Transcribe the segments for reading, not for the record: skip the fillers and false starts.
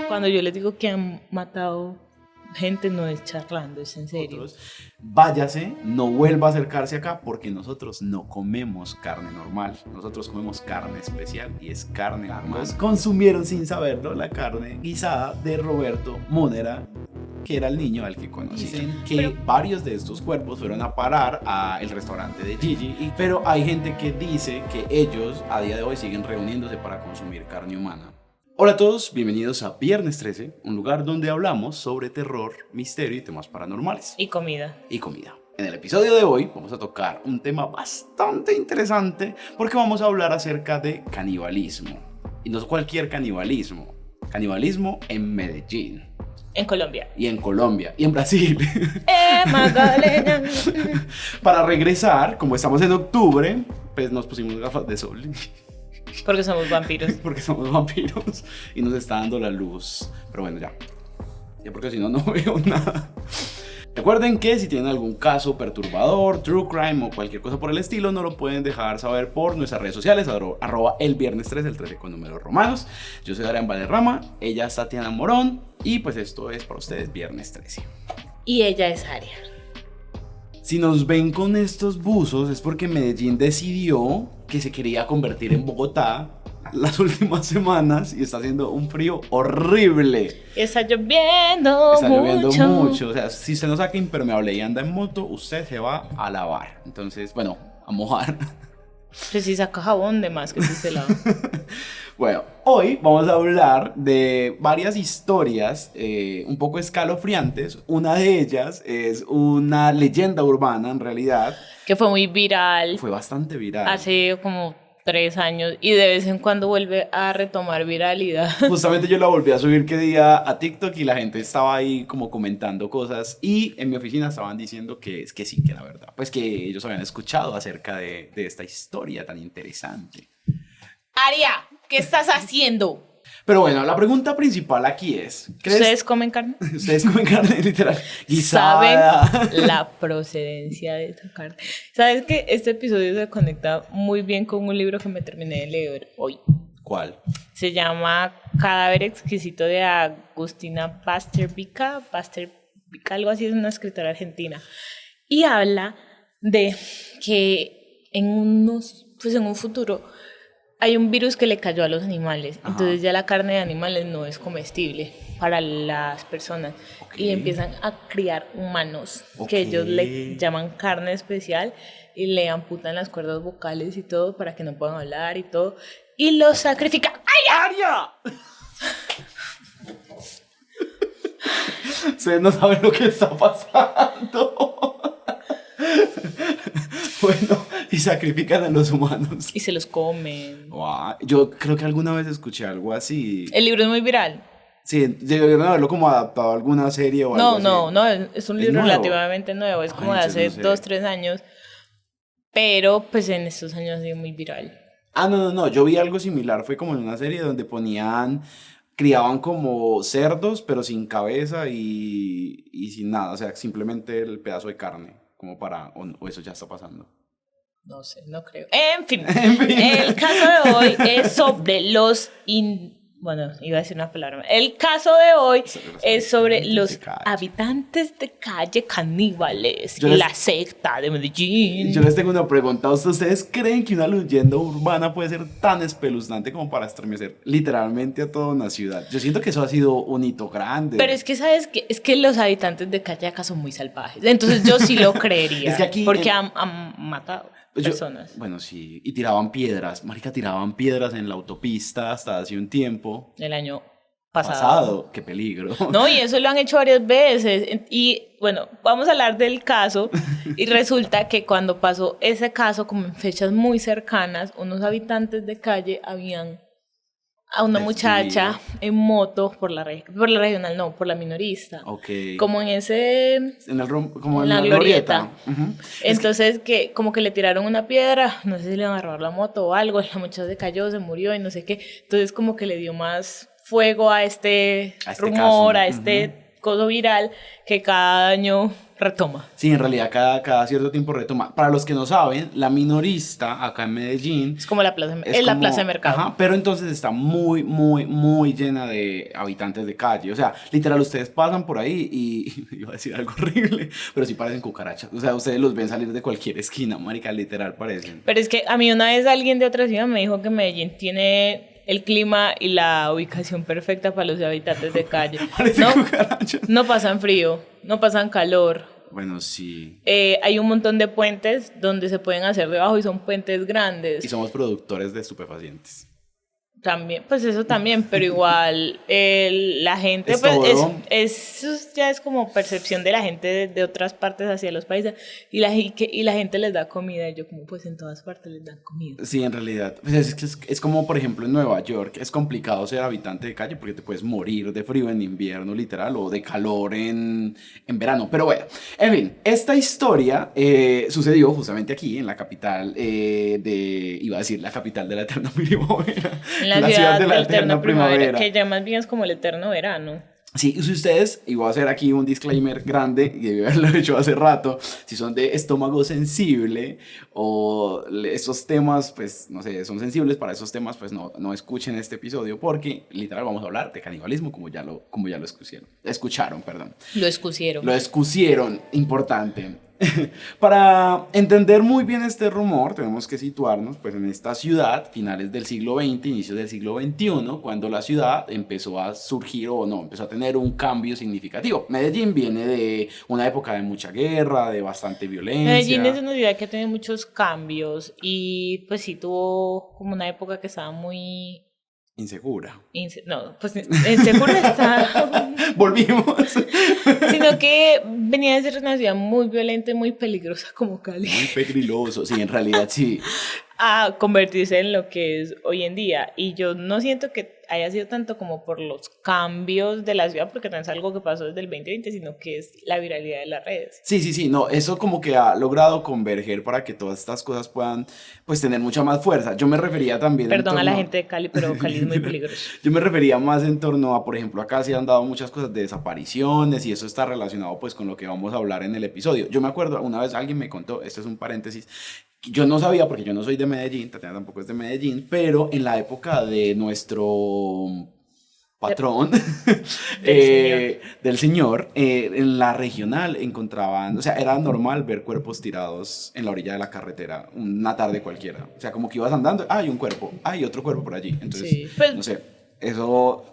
Cuando yo les digo que han matado gente, no es charlando, es en serio. Váyase, no vuelva a acercarse acá porque nosotros no comemos carne normal. Nosotros comemos carne especial y es carne normal. Consumieron sin saberlo la carne guisada de Roberto Múnera, que era el niño al que conocí. Dicen que varios de estos cuerpos fueron a parar al restaurante de Gigi, pero hay gente que dice que ellos a día de hoy siguen reuniéndose para consumir carne humana. Hola a todos, bienvenidos a Viernes 13, un lugar donde hablamos sobre terror, misterio y temas paranormales. Y comida. En el episodio de hoy vamos a tocar un tema bastante interesante porque vamos a hablar acerca de canibalismo. Y no es cualquier canibalismo, canibalismo en Medellín. En Colombia. Y en Colombia. Y en Brasil. Magdalena. Para regresar, como estamos en octubre, pues nos pusimos gafas de sol. Porque somos vampiros. Porque somos vampiros. Y nos está dando la luz. Pero bueno, ya. Ya porque si no, no veo nada. Recuerden que si tienen algún caso perturbador, true crime o cualquier cosa por el estilo, nos lo pueden dejar saber por nuestras redes sociales, arroba el viernes 13, el 13 con números romanos. Yo soy Adrián Valderrama, ella es Tatiana Morón y pues esto es para ustedes Viernes 13. Y ella es Aria. Si nos ven con estos buzos es porque Medellín decidió que se quería convertir en Bogotá las últimas semanas y está haciendo un frío horrible. Está lloviendo mucho. O sea, si usted no saca impermeable y anda en moto, usted se va a lavar. Entonces, bueno, a mojar. Pues si saca jabón de más que si se lava. Bueno, hoy vamos a hablar de varias historias un poco escalofriantes. Una de ellas es una leyenda urbana en realidad. Que fue muy viral. Fue bastante viral. Hace como 3 años y de vez en cuando vuelve a retomar viralidad. Justamente yo la volví a subir que día a TikTok y la gente estaba ahí como comentando cosas y en mi oficina estaban diciendo que sí, que la verdad, pues que ellos habían escuchado acerca de esta historia tan interesante. Aria, ¿qué estás haciendo? Pero bueno, la pregunta principal aquí es... ¿Ustedes comen carne? Ustedes comen carne, literal. Guisada. ¿Saben la procedencia de esa carne? ¿Sabes que este episodio se conecta muy bien con un libro que me terminé de leer hoy? ¿Cuál? Se llama Cadáver Exquisito de Agustina Pastervica, algo así, es una escritora argentina. Y habla de que en un futuro hay un virus que le cayó a los animales. Ajá. Entonces ya la carne de animales no es comestible para las personas. Okay. Y empiezan a criar humanos, que ellos le llaman carne especial y le amputan las cuerdas vocales y todo para que no puedan hablar y todo. Y los sacrifican. ¡Ay, Aria! Ustedes no saben lo que está pasando. Bueno, y sacrifican a los humanos. Y se los comen. Wow. Yo creo que alguna vez escuché algo así. El libro es muy viral. Sí, deberían haberlo como adaptado a alguna serie o algo así. No, es un libro relativamente nuevo. Es como de hace 2-3 años. Pero pues en estos años ha sido muy viral. No, yo vi algo similar. Fue como en una serie donde criaban como cerdos, pero sin cabeza y sin nada. O sea, simplemente el pedazo de carne. Como para, o eso ya está pasando. No sé, no creo. En fin, el caso de hoy es sobre bueno, iba a decir una palabra. El caso de hoy es sobre los habitantes de calle caníbales y la secta de Medellín. Yo les tengo una pregunta. ¿Ustedes creen que una leyenda urbana puede ser tan espeluznante como para estremecer literalmente a toda una ciudad? Yo siento que eso ha sido un hito grande. Pero es que, ¿sabes qué? Es que los habitantes de calle acá son muy salvajes. Entonces yo sí lo creería. Es que aquí porque han matado personas. Bueno, sí. Y tiraban piedras. Marica, tiraban piedras en la autopista hasta hace un tiempo. El año pasado. Qué peligro. No, y eso lo han hecho varias veces. Y bueno, vamos a hablar del caso. Y resulta que cuando pasó ese caso, como en fechas muy cercanas, unos habitantes de calle habían a una muchacha en moto por la regional, no, por la minorista. Okay. Como en la glorieta. Uh-huh. Entonces, que como que le tiraron una piedra, no sé si le iban a robar la moto o algo, la muchacha se cayó, se murió y no sé qué. Entonces, como que le dio más fuego a este rumor, caso. A este coso viral que cada año retoma. Sí, en realidad cada cierto tiempo retoma. Para los que no saben, la minorista acá en Medellín Es como la plaza, es la como- plaza de mercado. Ajá, pero entonces está muy, muy, muy llena de habitantes de calle. O sea, literal, ustedes pasan por ahí y iba a decir algo horrible, pero sí parecen cucarachas. O sea, ustedes los ven salir de cualquier esquina, marica, literal parecen. Pero es que a mí una vez alguien de otra ciudad me dijo que Medellín tiene el clima y la ubicación perfecta para los habitantes de calle. Parecen No, cucarachas. no pasan frío, no pasan calor. Bueno, sí. Hay un montón de puentes donde se pueden hacer debajo y son puentes grandes. Y somos productores de estupefacientes. También, pues eso también, pero igual la gente, Es pues todo. eso ya es como percepción de la gente de otras partes hacia los países y la gente les da comida y yo como pues en todas partes les dan comida. Sí, en realidad. Pues es como, por ejemplo, en Nueva York. Es complicado ser habitante de calle porque te puedes morir de frío en invierno, literal, o de calor en verano. Pero bueno, en fin, esta historia sucedió justamente aquí, en la capital iba a decir, la capital de la eterna primavera. En la ciudad de la eterna primavera, que ya más bien es como el eterno verano. Sí, y si ustedes, y voy a hacer aquí un disclaimer grande, y debí haberlo hecho hace rato, si son de estómago sensible o esos temas, pues, no sé, son sensibles para esos temas, pues no escuchen este episodio porque literal vamos a hablar de canibalismo como ya lo escucharon, perdón. Lo excusieron. Lo excusieron, importante. Para entender muy bien este rumor, tenemos que situarnos pues, en esta ciudad, finales del siglo XX, inicios del siglo XXI, cuando la ciudad empezó a surgir o no, empezó a tener un cambio significativo. Medellín viene de una época de mucha guerra, de bastante violencia. Medellín es una ciudad que ha tenido muchos cambios y pues sí tuvo como una época que estaba muy... Insegura. No, pues insegura está... Volvimos. Sino que venía de ser una ciudad muy violenta y muy peligrosa como Cali. Muy pegriloso, sí, en realidad sí. A convertirse en lo que es hoy en día. Y yo no siento que haya sido tanto como por los cambios de la ciudad, porque no es algo que pasó desde el 2020, sino que es la viralidad de las redes. Sí, no, eso como que ha logrado converger para que todas estas cosas puedan, pues, tener mucha más fuerza. Yo me refería también Perdón a la torno- gente de Cali, pero Cali es muy peligroso. Yo me refería más en torno a, por ejemplo, acá se han dado muchas cosas de desapariciones y eso está relacionado pues con lo que vamos a hablar en el episodio. Yo me acuerdo, una vez alguien me contó, esto es un paréntesis, yo no sabía porque yo no soy de Medellín, Tatiana tampoco es de Medellín, pero en la época de nuestro patrón del señor, en la regional encontraban, o sea, era normal ver cuerpos tirados en la orilla de la carretera una tarde cualquiera. O sea, como que ibas andando, hay un cuerpo, hay otro cuerpo por allí. Entonces, Sí, pues- no sé, eso...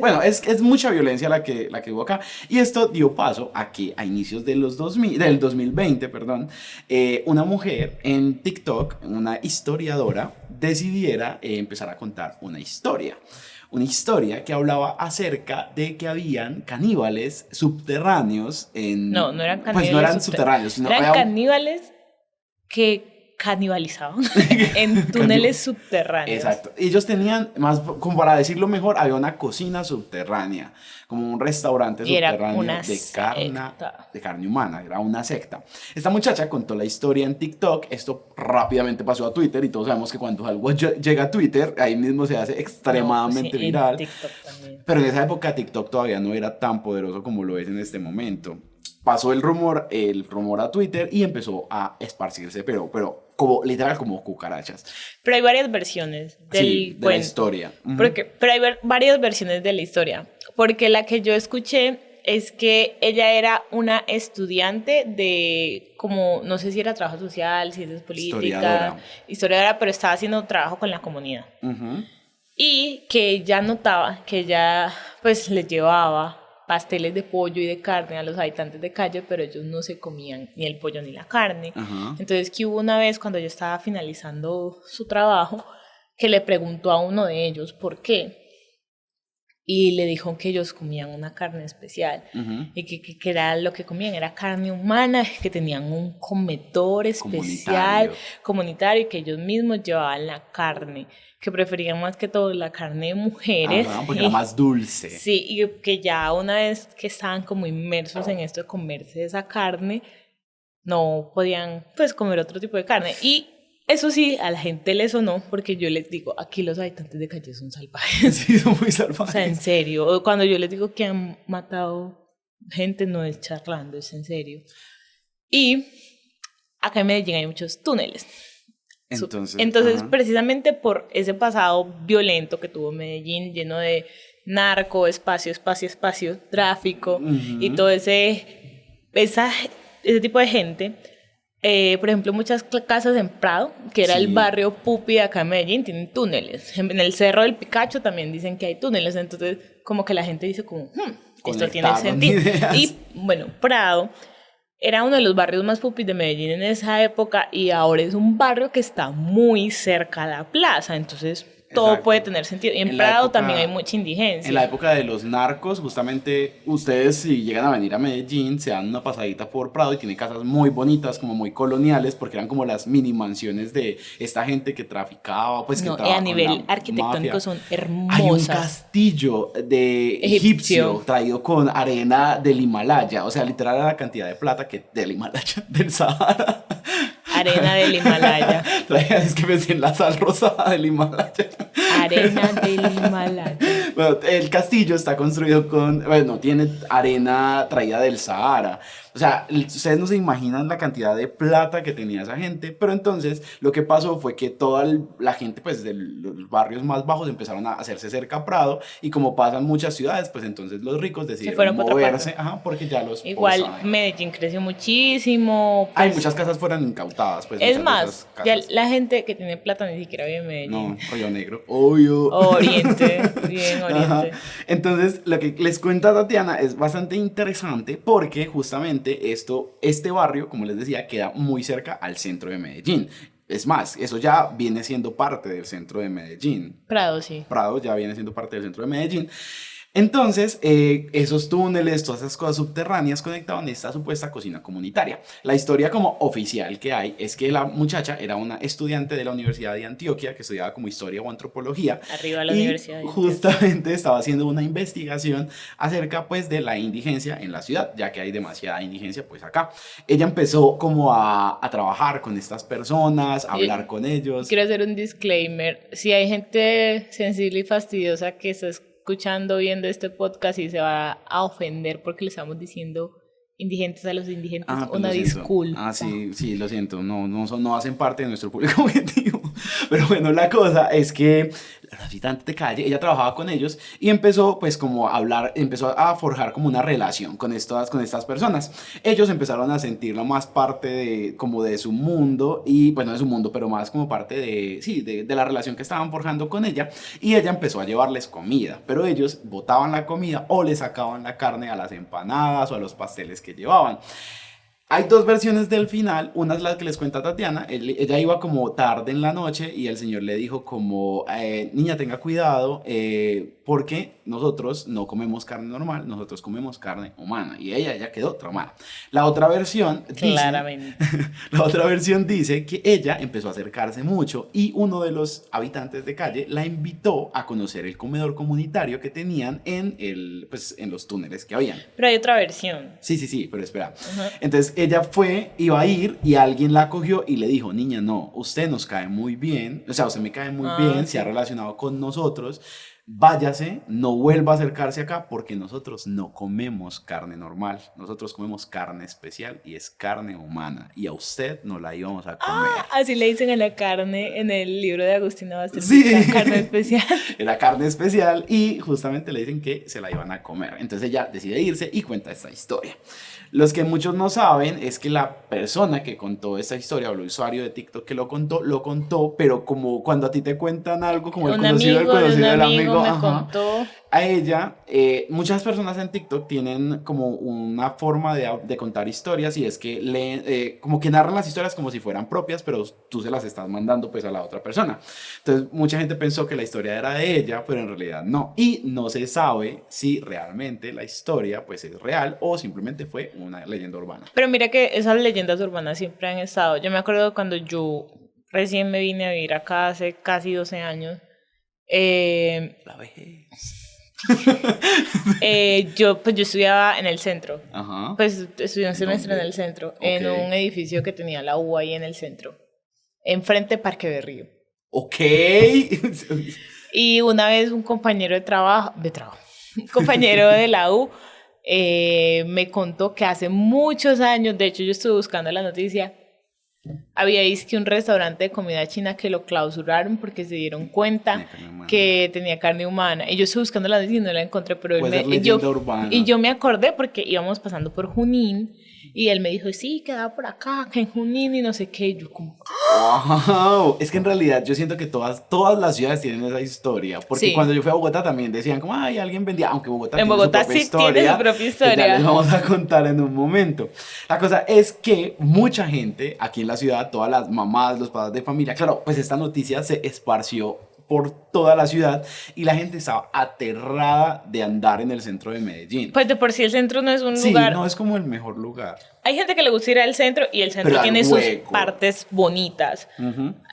Bueno, es mucha violencia la que hubo acá. Y esto dio paso a que a inicios de los 2000, del 2020, perdón, una mujer en TikTok, una historiadora, decidiera empezar a contar una historia. Una historia que hablaba acerca de que habían caníbales subterráneos en... No eran caníbales. Pues no eran subterráneos, sino eran había- caníbales que canibalizaban en túneles subterráneos. Exacto. Ellos tenían, más como para decirlo mejor, había una cocina subterránea, como un restaurante Y era subterráneo una de carne humana, era una secta. Esta muchacha contó la historia en TikTok, esto rápidamente pasó a Twitter y todos sabemos que cuando algo llega a Twitter, ahí mismo se hace extremadamente No, pues sí, viral. en TikTok también. Pero en esa época TikTok todavía no era tan poderoso como lo es en este momento. Pasó el rumor a Twitter y empezó a esparcirse, pero como literal como cucarachas. Pero hay varias versiones del Sí, de la cuento. historia. Ujú. Pero hay varias versiones de la historia. Porque la que yo escuché es que ella era una estudiante de, como, no sé si era trabajo social, ciencias políticas, historiadora, pero estaba haciendo trabajo con la comunidad. Ujú. Y que ella notaba que ella, pues, les llevaba pasteles de pollo y de carne a los habitantes de calle, pero ellos no se comían ni el pollo ni la carne. Ajá. Entonces, que hubo una vez cuando yo estaba finalizando su trabajo, que le preguntó a uno de ellos por qué. Y le dijo que ellos comían una carne especial. Ujú. Y que era lo que comían, era carne humana, que tenían un comedor especial, comunitario, y que ellos mismos llevaban la carne, que preferían más que todo la carne de mujeres. Ajá, porque era más dulce. Sí, y que ya una vez que estaban como inmersos en esto de comerse esa carne, no podían pues comer otro tipo de carne. Y eso sí, a la gente le sonó, porque yo les digo, aquí los habitantes de calle son salvajes. Sí, son muy O sea, en salvajes. serio, cuando yo les digo que han matado gente, no es charlando, es en serio. Y acá en Medellín hay muchos túneles. Entonces precisamente por ese pasado violento que tuvo Medellín, lleno de narco, espacio, tráfico y todo ese tipo de gente, por ejemplo, muchas casas en Prado, que era el barrio pupi de acá en Medellín, tienen túneles. En el Cerro del Picacho también dicen que hay túneles, entonces como que la gente dice como, esto tiene sentido. Y bueno, Prado era uno de los barrios más pupis de Medellín en esa época y ahora es un barrio que está muy cerca a la plaza, entonces todo puede tener sentido. Y en Prado también hay mucha indigencia. En la época de los narcos, justamente, ustedes si llegan a venir a Medellín, se dan una pasadita por Prado y tiene casas muy bonitas, como muy coloniales, porque eran como las mini mansiones de esta gente que traficaba, pues que trabajaba a nivel con la arquitectónico mafia. son hermosas. Hay un castillo de egipcio traído con arena del Himalaya, o sea, literal la cantidad de plata que del Himalaya, del Sahara. Arena del Himalaya. Es que pensé en la sal rosada del Himalaya. Arena del Himalaya. Bueno, el castillo está construido tiene arena traída del Sahara. O sea, ustedes no se imaginan la cantidad de plata que tenía esa gente, pero entonces lo que pasó fue que toda la gente pues de los barrios más bajos empezaron a hacerse cerca a Prado y como pasan muchas ciudades, pues entonces los ricos decidieron moverse, porque ya los igual Medellín creció muchísimo. Pues, muchas casas fueron incautadas, pues. Es más, ya la gente que tiene plata ni siquiera vive en Medellín. No, Río Negro, obvio. Oriente, bien Oriente. Ajá. Entonces, lo que les cuenta Tatiana es bastante interesante porque justamente este barrio, como les decía, queda muy cerca al centro de Medellín. Es más, eso ya viene siendo parte del centro de Medellín. Prado, sí. Prado ya viene siendo parte del centro de Medellín. Entonces, esos túneles, todas esas cosas subterráneas conectaban esta supuesta cocina comunitaria. La historia como oficial que hay es que la muchacha era una estudiante de la Universidad de Antioquia que estudiaba como historia o antropología. Arriba la Universidad de Antioquia. Justamente estaba haciendo una investigación acerca pues de la indigencia en la ciudad, ya que hay demasiada indigencia pues acá. Ella empezó como a trabajar con estas personas, a hablar con ellos. Quiero hacer un disclaimer. Si hay gente sensible y fastidiosa que está escuchando, viendo este podcast y se va a ofender porque le estamos diciendo indigentes a los indigentes, una disculpa. Sí, lo siento, no hacen parte de nuestro público objetivo. Pero bueno, la cosa es que la habitante de calle, ella trabajaba con ellos y empezó pues como a hablar, empezó a forjar como una relación con estas personas. Ellos empezaron a sentirlo más parte como de su mundo y pues no de su mundo, pero más como parte de la relación que estaban forjando con ella, y ella empezó a llevarles comida, pero ellos botaban la comida o le sacaban la carne a las empanadas o a los pasteles que llevaban. Hay dos versiones del final, una es la que les cuenta Tatiana. Ella iba como tarde en la noche y el señor le dijo como, niña, tenga cuidado, porque nosotros no comemos carne normal, nosotros comemos carne humana, y ella quedó traumada. La otra versión dice que ella empezó a acercarse mucho y uno de los habitantes de calle la invitó a conocer el comedor comunitario que tenían en los túneles que habían. Pero hay otra versión. Sí, pero espera. Entonces ella iba a ir y alguien la cogió y le dijo, niña, no, usted nos cae muy bien, o sea, usted me cae muy bien, se ha relacionado con nosotros, váyase, no vuelva a acercarse acá porque nosotros no comemos carne normal, nosotros comemos carne especial y es carne humana y a usted no la íbamos a comer. Así le dicen a la carne en el libro de Agustina Basterrica, sí. Carne especial. Era carne especial y justamente le dicen que se la iban a comer. Entonces ella decide irse y cuenta esta historia. Los que muchos no saben es que la persona que contó esta historia o el usuario de TikTok que lo contó, pero como cuando a ti te cuentan algo, como el conocido del amigo, me contó. A ella, muchas personas en TikTok tienen como una forma de contar historias y es que leen, como que narran las historias como si fueran propias, pero tú se las estás mandando pues a la otra persona. Entonces mucha gente pensó que la historia era de ella, pero en realidad no. Y no se sabe si realmente la historia pues es real o simplemente fue una leyenda urbana. Pero mira que esas leyendas urbanas siempre han estado. Yo me acuerdo cuando yo recién me vine a vivir acá hace casi 12 años. La vejez. Yo estudiaba en el centro. Ajá. Pues estudié un semestre en el centro, en un edificio que tenía la U ahí en el centro, enfrente de Parque Berrío. Ok. Y una vez un compañero de trabajo, un compañero de la U, me contó que hace muchos años, de hecho yo estuve buscando la noticia, había que un restaurante de comida china que lo clausuraron porque se dieron cuenta que tenía carne humana. Y yo estuve buscando la noticia y no la encontré, pero yo me acordé porque íbamos pasando por Junín y él me dijo, sí, quedaba por acá, que en Junín y no sé qué. Y yo como... ¡Wow! Es que en realidad yo siento que todas las ciudades tienen esa historia. Porque Sí. cuando yo fui a Bogotá también decían como, ay, alguien vendía, aunque Bogotá En tiene Bogotá su propia sí historia, tiene su propia que historia. ya les vamos a contar en un momento. La cosa es que mucha gente aquí en la ciudad, todas las mamás, los padres de familia, claro, pues esta noticia se esparció por toda la ciudad y la gente estaba aterrada de andar en el centro de Medellín. Pues de por sí el centro no es un Sí, lugar... no es como el mejor lugar. Hay gente que le gusta ir al centro y el centro Pero al tiene sus hueco. partes bonitas.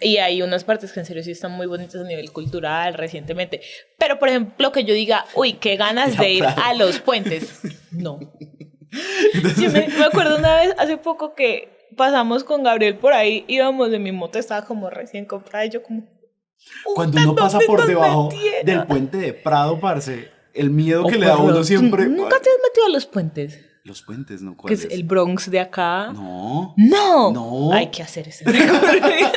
Y hay unas partes que en serio sí están muy bonitas a nivel cultural recientemente. Pero, por ejemplo, que yo diga, uy, qué ganas de ir a los puentes. No. Yo me acuerdo una vez, hace poco que pasamos con Gabriel por ahí, íbamos de mi moto, estaba como recién comprada y yo como... Cuando uno pasa por debajo del puente de Prado, parce, el miedo que le da a uno siempre... ¿Nunca te has metido a los puentes? Los puentes, ¿no? Que ¿Cuáles? es el Bronx de acá. No. No. No. Hay que hacer ese recorrido.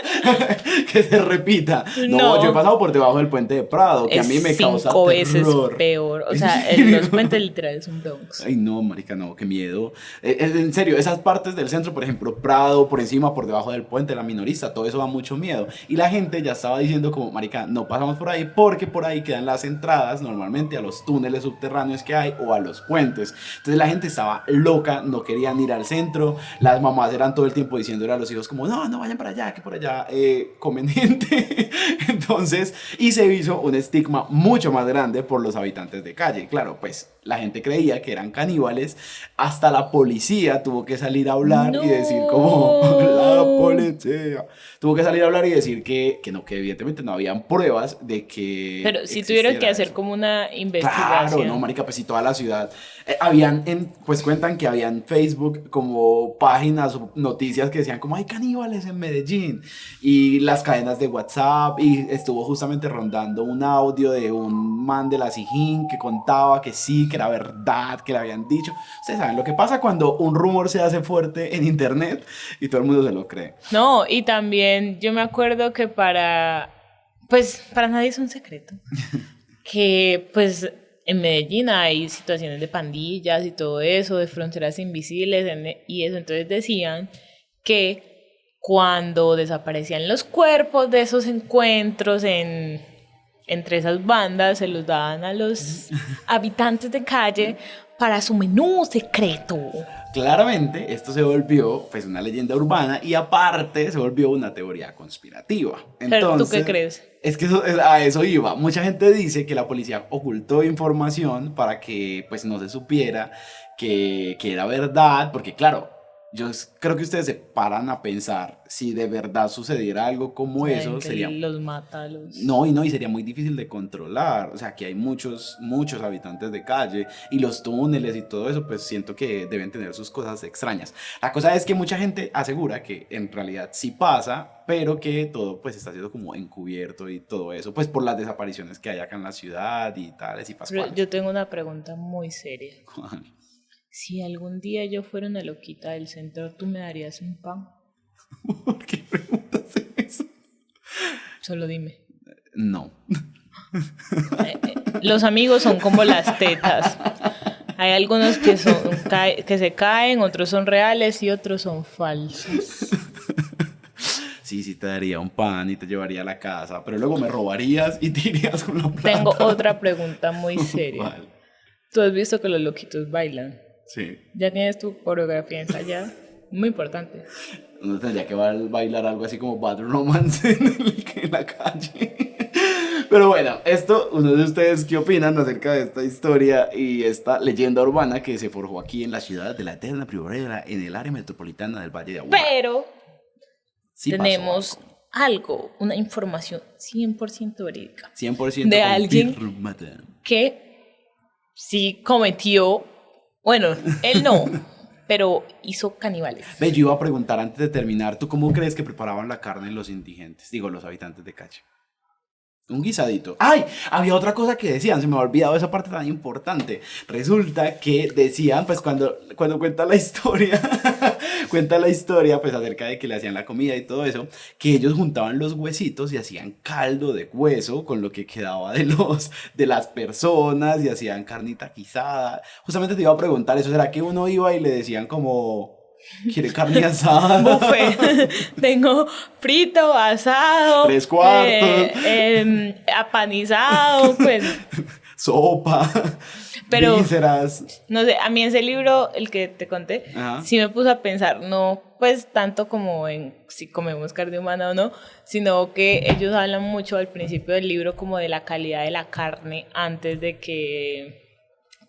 Que se repita. No, No. yo he pasado por debajo del puente de Prado, que Es a mí me causa 5 veces terror. peor. O sea, los puentes literal es un Bronx. Ay, no, marica, no, qué miedo. En serio, esas partes del centro, por ejemplo, Prado, por encima, por debajo del puente, la minorista, todo eso da mucho miedo. Y la gente ya estaba diciendo como, marica, no pasamos por ahí porque por ahí quedan las entradas normalmente a los túneles subterráneos que hay o a los puentes. Entonces la gente estaba loca, no querían ir al centro. Las mamás eran todo el tiempo diciéndole a los hijos como, no, no vayan para allá, que por allá comen gente. Entonces, y se hizo un estigma mucho más grande por los habitantes de calle. Claro, pues la gente creía que eran caníbales, hasta la policía tuvo que salir a hablar y decir como, la policía, tuvo que salir a hablar y decir que no, que evidentemente no habían pruebas de que pero si tuvieron que hacer eso. como una investigación. Claro, no, marica, pues si toda la ciudad, pues cuentan que había en Facebook como páginas o noticias que decían como hay caníbales en Medellín, y las cadenas de WhatsApp, y estuvo justamente rondando un audio de un man de la Sijín que contaba que sí, que era verdad, que le habían dicho. Ustedes saben lo que pasa cuando un rumor se hace fuerte en internet y todo el mundo se lo cree. No, y también yo me acuerdo que pues para nadie es un secreto, que pues en Medellín hay situaciones de pandillas y todo eso, de fronteras invisibles y eso, entonces decían que cuando desaparecían los cuerpos de esos encuentros entre esas bandas, se los daban a los habitantes de calle para su menú secreto. Claramente esto se volvió pues una leyenda urbana y aparte se volvió una teoría conspirativa. ¿Pero tú qué crees? Es que a eso iba. Mucha gente dice que la policía ocultó información para que pues no se supiera que era verdad, porque claro, creo que ustedes se paran a pensar si de verdad sucediera algo como eso, sería... Los mata, No, y sería muy difícil de controlar. O sea, que hay muchos habitantes de calle y los túneles y todo eso, pues siento que deben tener sus cosas extrañas. La cosa es que mucha gente asegura que en realidad sí pasa, pero que todo pues está siendo como encubierto y todo eso, pues por las desapariciones que hay acá en la ciudad y tales y pascuales. Yo tengo una pregunta muy seria. ¿Cuál? Si algún día yo fuera una loquita del centro, ¿tú me darías un pan? ¿Por qué preguntas eso? Solo dime. No. Los amigos son como las tetas. Hay algunos que se caen, otros son reales y otros son falsos. Sí, te daría un pan y te llevaría a la casa, pero luego me robarías y te irías con la plata. Tengo otra pregunta muy seria. ¿Cuál? ¿Tú has visto que los loquitos bailan? Sí. ¿Ya tienes tu coreografía ensayada? Muy importante. Uno tendría que bailar algo así como Bad Romance en la calle. Pero bueno, uno de ustedes, ¿qué opinan acerca de esta historia y esta leyenda urbana que se forjó aquí en la ciudad de la eterna primavera, en el área metropolitana del Valle de Aburrá? Pero Sí tenemos algo, una información 100% verídica. 100% de alguien confirmada. Que sí cometió, bueno, él no, pero hizo caníbales. Ve, yo iba a preguntar antes de terminar, ¿tú cómo crees que preparaban la carne los indigentes? Digo, los habitantes de calle. Un guisadito. ¡Ay! Había otra cosa que decían, se me ha olvidado esa parte tan importante. Resulta que decían, pues cuando cuenta la historia, cuenta la historia, pues acerca de que le hacían la comida y todo eso, que ellos juntaban los huesitos y hacían caldo de hueso con lo que quedaba de las personas y hacían carnita guisada. Justamente te iba a preguntar eso, ¿será que uno iba y le decían como... ¿Quiere carne asada? Buffet. Tengo frito, asado, 3/4. apanizado, pues. Sopa, Pero, vísceras. no sé, a mí ese libro, el que te conté, Ajá. sí me puso a pensar, no pues tanto como en si comemos carne humana o no, sino que ellos hablan mucho al principio del libro como de la calidad de la carne antes de que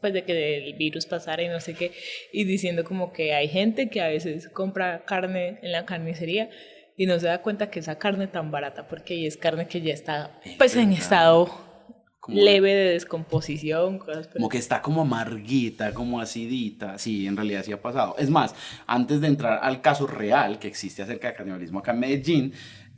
pues de que el virus pasara y no sé qué, y diciendo como que hay gente que a veces compra carne en la carnicería y no se da cuenta que esa carne tan barata porque es carne que ya está pues en estado Como, leve de descomposición, cosas por como que está como amarguita, como acidita. Sí, en realidad sí ha pasado. Es más, antes de entrar al caso real que existe acerca de canibalismo acá en Medellín,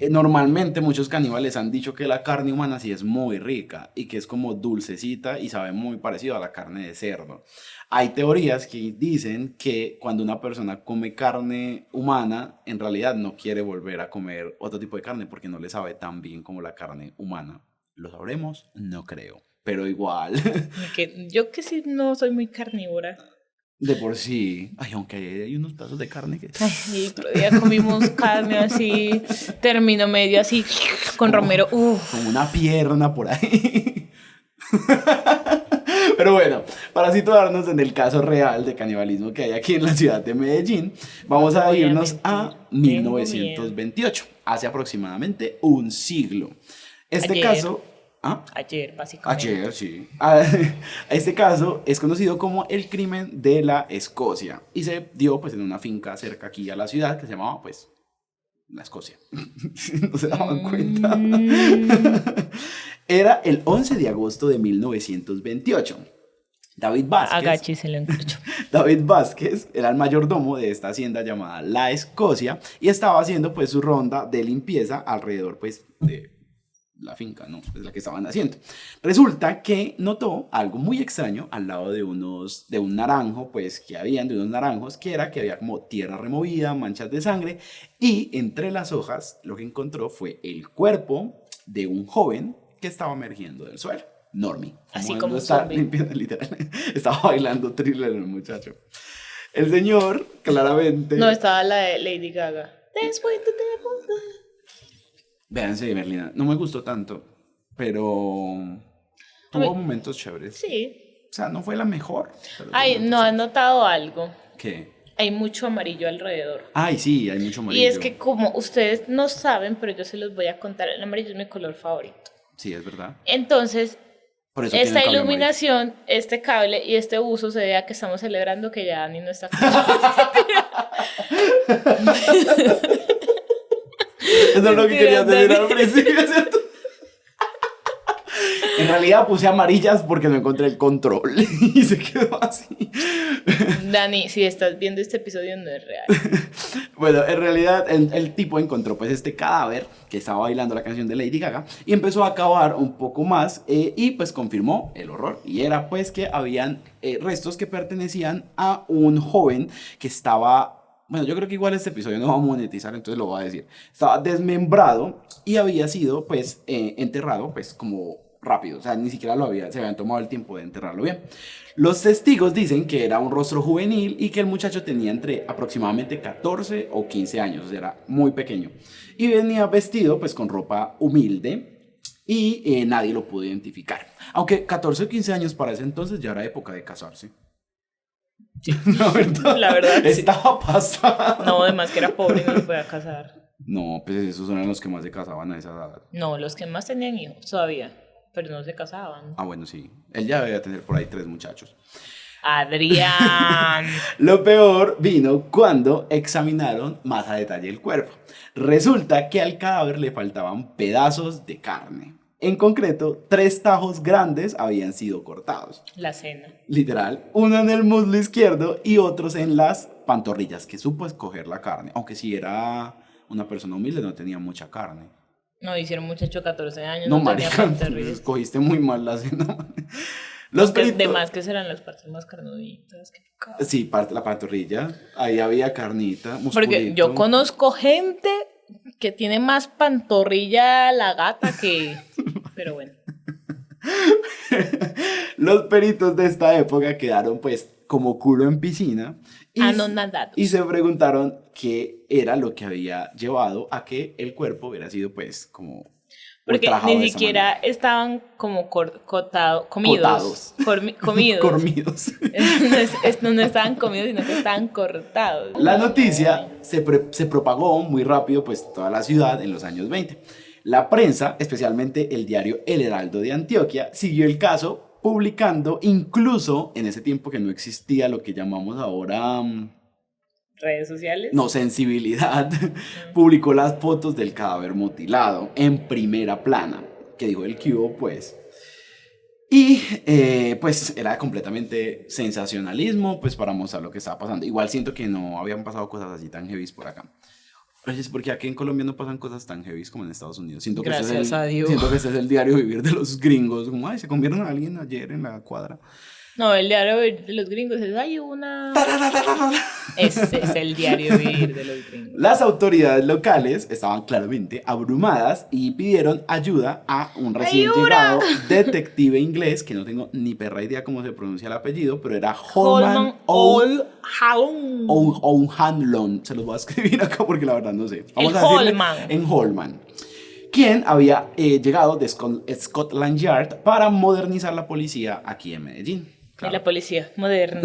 normalmente muchos caníbales han dicho que la carne humana sí es muy rica y que es como dulcecita y sabe muy parecido a la carne de cerdo. Hay teorías que dicen que cuando una persona come carne humana, en realidad no quiere volver a comer otro tipo de carne porque no le sabe tan bien como la carne humana. ¿Lo sabremos? No creo. Pero igual, que yo que sí no soy muy carnívora. de por sí. Ay, aunque hay unos pedazos de carne que... Ay, el otro día comimos carne así, término medio así, con romero. Como una pierna por ahí. Pero bueno, para situarnos en el caso real de canibalismo que hay aquí en la ciudad de Medellín, vamos a irnos a 1928, hace aproximadamente un siglo. Este Ayer. caso... ¿Ah? Ayer, básicamente. Ayer, sí. Este caso es conocido como el crimen de la Escocia y se dio pues en una finca cerca aquí a la ciudad que se llamaba pues la Escocia. No se daban cuenta. Era el 11 de agosto de 1928. David Vázquez, Agáchese el encucho. David Vázquez era el mayordomo de esta hacienda llamada La Escocia y estaba haciendo pues su ronda de limpieza alrededor pues de la finca, ¿no? Es la que estaban haciendo. Resulta que notó algo muy extraño al lado de un naranjo, pues que habían de unos naranjos, que era que había como tierra removida, manchas de sangre, y entre las hojas lo que encontró fue el cuerpo de un joven que estaba emergiendo del suelo. Normie. Así como un está zombie. limpiando, literal. Estaba bailando Thriller el muchacho. El señor, claramente... No, estaba la de Lady Gaga. Después de tiempo. Véanse, Merlina, no me gustó tanto, pero tuvo momentos chéveres. Sí. O sea, no fue la mejor. Pero Ay, tuvo no, momentos has notado algo. chéveres. ¿Qué? Hay mucho amarillo alrededor. Ay, sí, hay mucho amarillo. Y es que como ustedes no saben, pero yo se los voy a contar, el amarillo es mi color favorito. Sí, es verdad. Entonces, Por eso tiene esta el cable iluminación, este cable y este uso se vea que estamos celebrando que ya Dani no está con Eso es lo que querías decir al principio, ¿cierto? En realidad puse amarillas porque no encontré el control y se quedó así. Dani, si estás viendo este episodio no es real. Bueno, en realidad el tipo encontró pues este cadáver que estaba bailando la canción de Lady Gaga y empezó a cavar un poco más y pues confirmó el horror. Y era pues que habían restos que pertenecían a un joven que estaba... Bueno, yo creo que igual este episodio no va a monetizar, entonces lo voy a decir. Estaba desmembrado y había sido pues enterrado pues como rápido, o sea, ni siquiera se habían tomado el tiempo de enterrarlo bien. Los testigos dicen que era un rostro juvenil y que el muchacho tenía entre aproximadamente 14 o 15 años, o sea, era muy pequeño. Y venía vestido pues con ropa humilde y nadie lo pudo identificar. Aunque 14 o 15 años para ese entonces ya era época de casarse. La verdad sí. Estaba pasando. No, además que era pobre y no se podía casar. No, pues esos eran los que más se casaban a esa edad. No, los que más tenían hijos todavía, pero no se casaban. Ah, bueno, sí. Él ya debía tener por ahí 3 muchachos. Adrián. Lo peor vino cuando examinaron más a detalle el cuerpo. Resulta que al cadáver le faltaban pedazos de carne. En concreto, 3 tajos grandes habían sido cortados. La cena. Literal, uno en el muslo izquierdo y otros en las pantorrillas, que supo escoger la carne. Aunque si era una persona humilde no tenía mucha carne. No, hicieron muchacho 14 años, No, no tenía marica, pantorrillas. escogiste muy mal la cena. Los Que peritos... de más que serán las partes más carnuditas. Qué pecado. Sí, la pantorrilla. Ahí había carnita, musculito. Porque yo conozco gente que tiene más pantorrilla la gata que... Pero bueno. Los peritos de esta época quedaron pues como culo en piscina Anonadados. y se preguntaron qué era lo que había llevado a que el cuerpo hubiera sido pues como Porque ultrajado ni de esa siquiera manera. estaban como comidos. Cotados. Comidos. Cormidos. No estaban comidos, sino que estaban cortados. La noticia se propagó muy rápido pues toda la ciudad en los años 20. La prensa, especialmente el diario El Heraldo de Antioquia, siguió el caso publicando incluso en ese tiempo que no existía lo que llamamos ahora... Redes sociales. no, sensibilidad, publicó las fotos del cadáver mutilado en primera plana, que dijo el que hubo, pues. Y pues era completamente sensacionalismo, pues para mostrar lo que estaba pasando. Igual siento que no habían pasado cosas así tan heavy por acá. Oye, es porque aquí en Colombia no pasan cosas tan heavy como en Estados Unidos. Siento que Gracias a Dios. Siento que ese es el diario vivir de los gringos. Como, ay, se comieron a alguien ayer en la cuadra. No, el diario vivir de los gringos es, hay una... Ese es el diario vivir de los gringos. Las autoridades locales estaban claramente abrumadas y pidieron ayuda a un recién llegado detective inglés, que no tengo ni perra idea cómo se pronuncia el apellido, pero era Holman O'Hanlon. Se los voy a escribir acá porque la verdad no sé. Vamos a decirle en Holman. Quien había llegado de Scotland Yard para modernizar la policía aquí en Medellín. Claro. Y la policía moderna.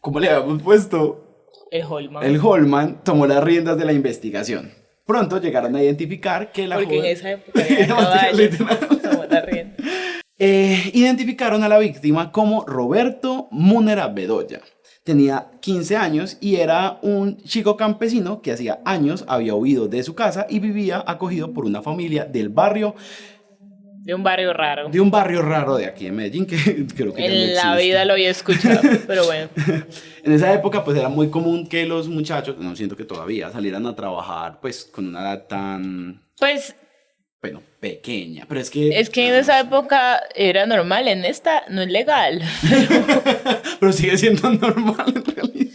¿Cómo le habíamos puesto? El Holman. El Holman tomó las riendas de la investigación. Pronto llegaron a identificar que la Porque joven... en esa época era caballo. Tomó las riendas. Identificaron a la víctima como Roberto Múnera Bedoya. Tenía 15 años y era un chico campesino que hacía años había huido de su casa y vivía acogido por una familia del barrio. De un barrio raro. De un barrio raro de aquí en Medellín, que creo que ya no en la existe. vida lo había escuchado, pero bueno. En esa época pues era muy común que los muchachos, no siento que todavía, salieran a trabajar pues con una edad tan... Pues... bueno, pequeña, pero es que... Es que en esa época era normal, en esta no es legal. Pero sigue siendo normal en realidad.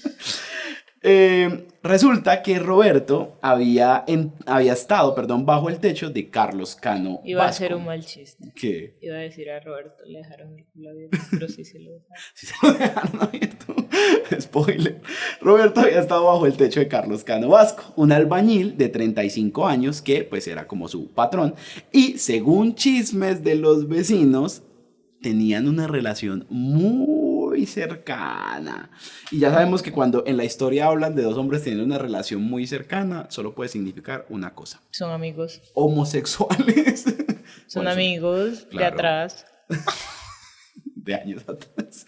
Resulta que Roberto había estado, bajo el techo de Carlos Cano Iba Vasco. a ser un mal chiste. ¿Qué? Iba a decir a Roberto, le dejaron el culo abierto, pero sí se lo dejaron. Si se lo dejaron abierto. Spoiler. Roberto había estado bajo el techo de Carlos Cano Vasco, un albañil de 35 años que pues era como su patrón. Y según chismes de los vecinos, tenían una relación muy cercana. Y ya sabemos que cuando en la historia hablan de dos hombres teniendo una relación muy cercana, solo puede significar una cosa. Son amigos. Homosexuales. Son amigos de atrás. De años atrás.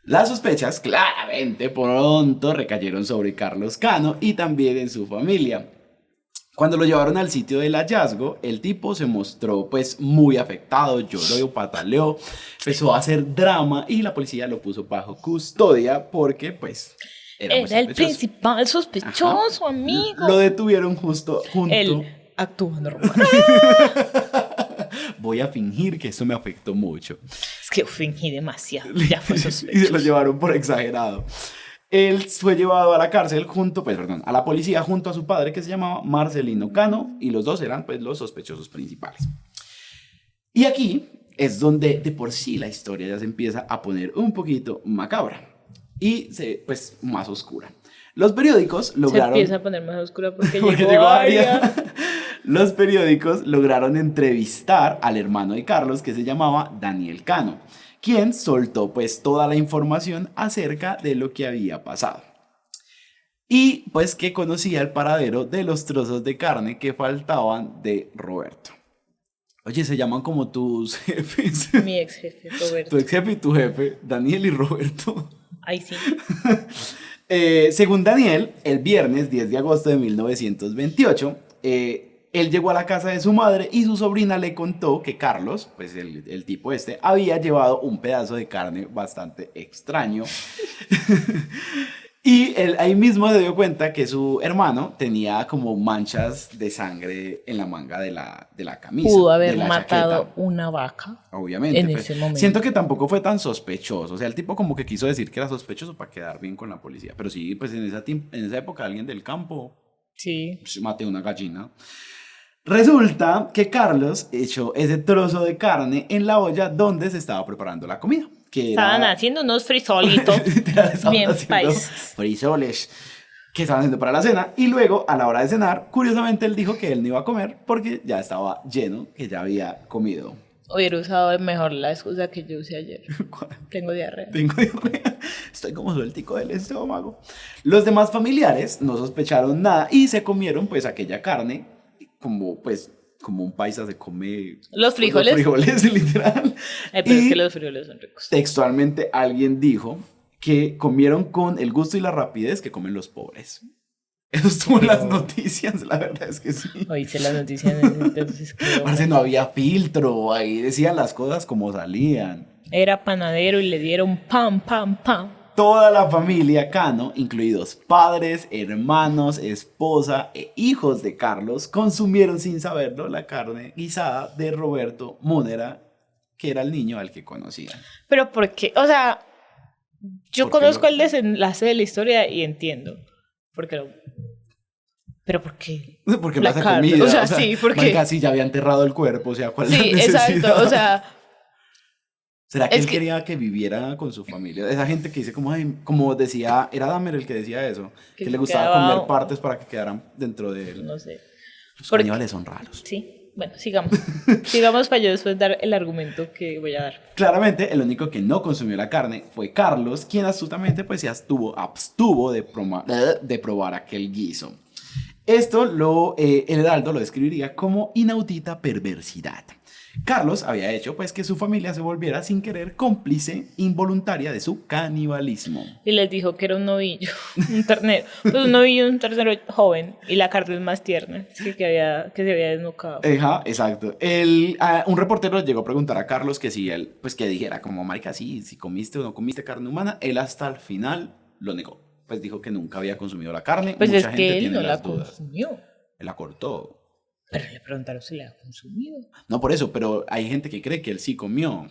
Las sospechas claramente pronto recayeron sobre Carlos Cano y también en su familia. Cuando lo llevaron al sitio del hallazgo, el tipo se mostró pues muy afectado, lloró, pataleó, empezó a hacer drama y la policía lo puso bajo custodia porque pues era el principal sospechoso, Ajá. amigo. Lo detuvieron junto. Él actúa normal. Voy a fingir que eso me afectó mucho. Es que fingí demasiado, ya fue Y se sospechoso. lo llevaron por exagerado. Él fue llevado a la cárcel a la policía junto a su padre que se llamaba Marcelino Cano y los dos eran pues los sospechosos principales. Y aquí es donde de por sí la historia ya se empieza a poner un poquito macabra y pues más oscura. Los periódicos lograron... Se empieza a poner más oscura porque porque llegó Aria. Los periódicos lograron entrevistar al hermano de Carlos que se llamaba Daniel Cano, quien soltó pues toda la información acerca de lo que había pasado. Y pues que conocía el paradero de los trozos de carne que faltaban de Roberto. Oye, se llaman como tus jefes. Mi ex jefe, Roberto. Tu ex jefe y tu jefe, Daniel y Roberto. Ay, sí. Según Daniel, el viernes 10 de agosto de 1928, él llegó a la casa de su madre y su sobrina le contó que Carlos, pues el tipo había llevado un pedazo de carne bastante extraño Y él ahí mismo se dio cuenta que su hermano tenía como manchas de sangre en la manga de la camisa. Pudo de haber la matado chaqueta. una vaca. Obviamente. En pues, ese momento. siento que tampoco fue tan sospechoso. O sea, el tipo como que quiso decir que era sospechoso para quedar bien con la policía. Pero sí, pues en esa época alguien del campo Sí. pues, maté una gallina. Resulta que Carlos echó ese trozo de carne en la olla donde se estaba preparando la comida. Que Estaban era... haciendo unos frisolitos. Estaban Bien haciendo paisas. frisoles que estaban haciendo para la cena. Y luego, a la hora de cenar, curiosamente él dijo que él no iba a comer porque ya estaba lleno, que ya había comido. Hubiera usado mejor la excusa que yo usé ayer. Tengo diarrea. Tengo diarrea. Estoy como sueltico del estómago. Los demás familiares no sospecharon nada y se comieron pues aquella carne como un paisa se come Los frijoles. Los frijoles, literal. Pero es que los frijoles son ricos. Textualmente alguien dijo que comieron con el gusto y la rapidez que comen los pobres. Eso estuvo en las noticias, la verdad es que sí. Oíste las noticias entonces que Parece no había filtro, ahí decían las cosas como salían. era panadero y le dieron pan, pan, pan. Toda la familia Cano, incluidos padres, hermanos, esposa e hijos de Carlos, consumieron sin saberlo la carne guisada de Roberto Múnera, que era el niño al que conocían. Pero ¿por qué? O sea, yo Porque conozco lo- el desenlace de la historia y entiendo. Pero ¿por qué? Porque La más carne, comida. o sea, sí, porque- marica, sí, ya había enterrado el cuerpo, o sea, ¿cuál es la Sí, necesidad? exacto. O sea, ¿Será que es él que- quería que viviera con su familia? Esa gente que dice como, ay, como decía, era Dahmer el que decía eso, que Que le gustaba quedaba- comer partes para que quedaran dentro de él. no sé. Los Porque- caníbales son raros. Sí, bueno, sigamos. Sigamos para yo después dar el argumento que voy a dar. Claramente, el único que no consumió la carne fue Carlos, quien astutamente pues se abstuvo de probar aquel guiso. Esto el Heraldo lo describiría como inaudita perversidad. Carlos había hecho pues que su familia se volviera sin querer cómplice involuntaria de su canibalismo. Y les dijo que era un novillo, un ternero. Pues un novillo, un ternero joven. Y la carne es más tierna. Es que se había desnucado. Ajá, exacto. Un reportero llegó a preguntar a Carlos que si él, pues que dijera como, marica, sí, si comiste o no comiste carne humana. Él hasta el final lo negó. Pues dijo que nunca había consumido la carne. Pues Mucha es gente que él tiene no la las dudas. consumió. Él la cortó. Pero le preguntaron si la ha consumido. No por eso, pero hay gente que cree que él sí comió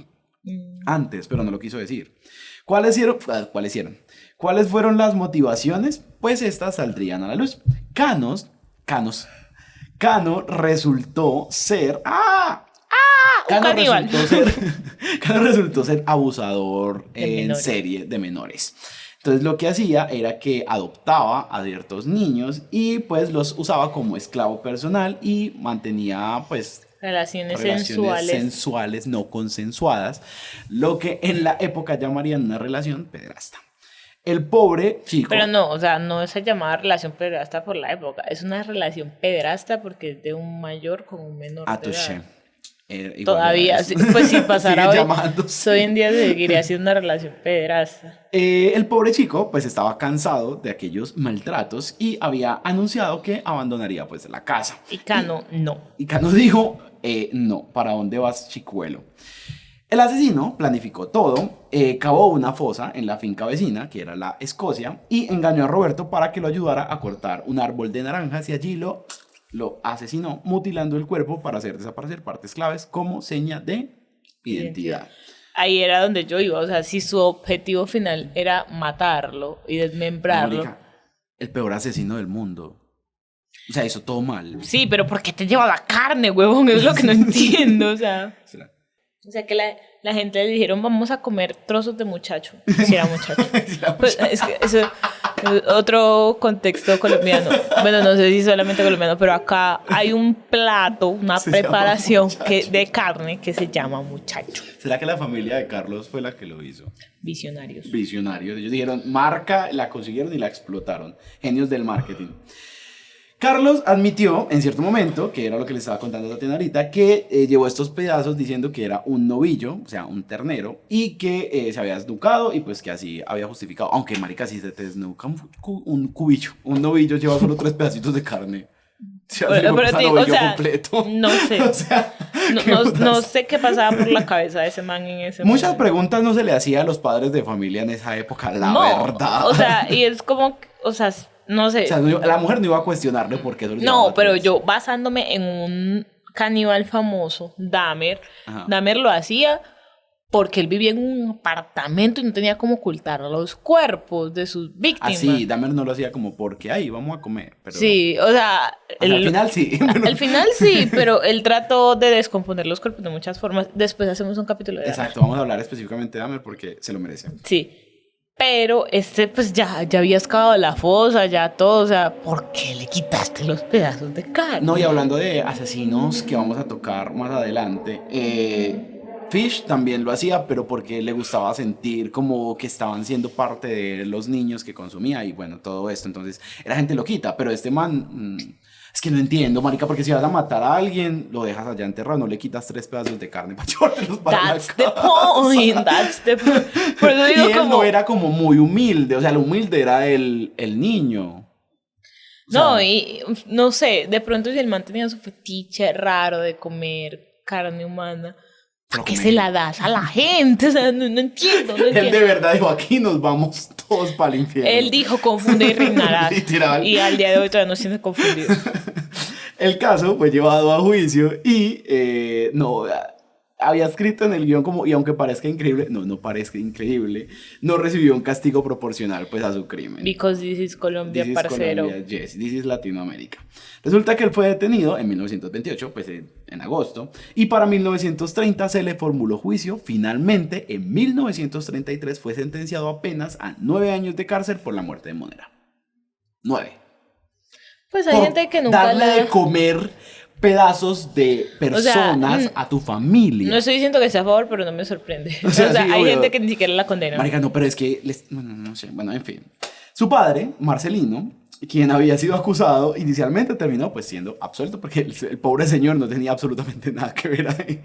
antes, pero no lo quiso decir. ¿Cuáles fueron las motivaciones? Pues estas saldrían a la luz. Cano resultó ser... un caníbal. Cano resultó ser abusador De en menores. serie de menores. Entonces lo que hacía era que adoptaba a ciertos niños y pues los usaba como esclavo personal y mantenía pues Relaciones relaciones sensuales. sensuales no consensuadas, lo que en la época llamarían una relación pederasta. El pobre chico... Pero no, o sea, no es llamada relación pederasta por la época. Es una relación pederasta porque es de un mayor con un menor. A de edad. touché. Igual Todavía, era sí, eso. pues si pasara Sigue hoy, llamándose. hoy en día seguiría siendo una relación pederasta. El pobre chico pues estaba cansado de aquellos maltratos y había anunciado que abandonaría pues la casa. Y Cano, no. Y Cano dijo, no, ¿para dónde vas, chicuelo? El asesino planificó todo, cavó una fosa en la finca vecina, que era la Escocia, y engañó a Roberto para que lo ayudara a cortar un árbol de naranjas y allí lo asesinó, mutilando el cuerpo para hacer desaparecer partes claves como seña de identidad. Ahí era donde yo iba. O sea, si su objetivo final era matarlo y desmembrarlo. Marica, el peor asesino del mundo. O sea, hizo todo mal. Sí, pero ¿por qué te lleva la carne, huevón? Es lo que no entiendo. O sea, ¿Será? que la gente le dijeron, vamos a comer trozos de muchacho. Si era muchacho. Pues, es que eso es otro contexto colombiano. Bueno, no sé si solamente colombiano, pero acá hay un plato, una Se llama preparación muchacho. de carne que se llama muchacho. ¿Será que la familia de Carlos fue la que lo hizo? Visionarios. Visionarios. Ellos dijeron, marca, la consiguieron y la explotaron. Genios del marketing. Carlos admitió en cierto momento, que era lo que le estaba contando a Tatiana ahorita, que llevó estos pedazos diciendo que era un novillo, o sea, un ternero, y que se había desnucado y pues que así había justificado. Aunque, marica, si se te desnuca un cubillo, un novillo lleva solo 3 pedacitos de carne. O sea, Pero se le pasa te digo, novillo o sea, completo. no sé. O sea, no sé qué pasaba por la cabeza de ese man en ese Muchas momento. preguntas no se le hacía a los padres de familia en esa época, la verdad. O sea, y es como, o sea, no sé. O sea, la mujer no iba a cuestionarle por qué eso lo llevaba No, a pero tres. yo basándome en un caníbal famoso, Dahmer, Ajá. Dahmer lo hacía porque él vivía en un apartamento y no tenía cómo ocultar los cuerpos de sus víctimas. Así, Dahmer no lo hacía como porque, ahí vamos a comer. Pero, Sí, o sea, al final sí. al final sí, pero él trató de descomponer los cuerpos de muchas formas. Después hacemos un capítulo de Dahmer. Exacto, vamos a hablar específicamente de Dahmer porque se lo merece. Sí. Pero pues ya había excavado la fosa, ya todo, o sea, ¿por qué le quitaste los pedazos de carne? No, y hablando de asesinos que vamos a tocar más adelante, Fish también lo hacía, pero porque le gustaba sentir como que estaban siendo parte de los niños que consumía y bueno, todo esto. Entonces, era gente loquita, pero este man, es que no entiendo, marica, porque si vas a matar a alguien, lo dejas allá enterrado, no le quitas 3 pedazos de carne para llevártelos para That's la the casa. point, that's the point. Por eso Y digo él como... no era como muy humilde, o sea, lo humilde era el niño. O sea, No, y no sé, de pronto si el man tenía su fetiche raro de comer carne humana, ¿a qué se la das a la gente? O sea, no entiendo, no él entiendo. de verdad dijo, aquí nos vamos todos para el infierno. Él dijo, confunde y reinarás. Literal. Y al día de hoy todavía no siente confundido. El caso fue llevado a juicio y no, había escrito en el guión como, y aunque parezca increíble, no parezca increíble, no recibió un castigo proporcional pues a su crimen. Because this is Colombia, This is parcero. Colombia, yes, this is Latinoamérica. Resulta que él fue detenido en 1928, pues en agosto, y para 1930 se le formuló juicio. Finalmente, en 1933 fue sentenciado apenas a 9 años de cárcel por la muerte de Monera. 9. Pues hay Por gente que nunca darle la... de comer pedazos de personas a tu familia. No estoy diciendo que sea a favor, pero no me sorprende. O sea, sí, hay obvio. gente que ni siquiera la condena. Marica, no, pero es que, bueno, no sé, bueno, en fin. Su padre, Marcelino, quien había sido acusado, inicialmente terminó pues siendo absuelto porque el pobre señor no tenía absolutamente nada que ver ahí.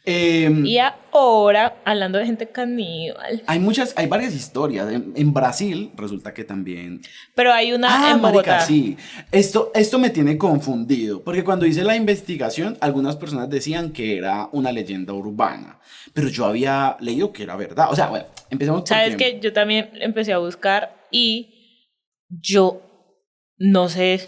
Y ahora, hablando de gente caníbal. Hay varias historias. En Brasil resulta que también... Pero hay una en Bogotá. Marica, sí. Esto me tiene confundido, porque cuando hice la investigación, algunas personas decían que era una leyenda urbana, pero yo había leído que era verdad. O sea, bueno, empecemos por ¿Sabes qué? Yo también empecé a buscar y yo no sé,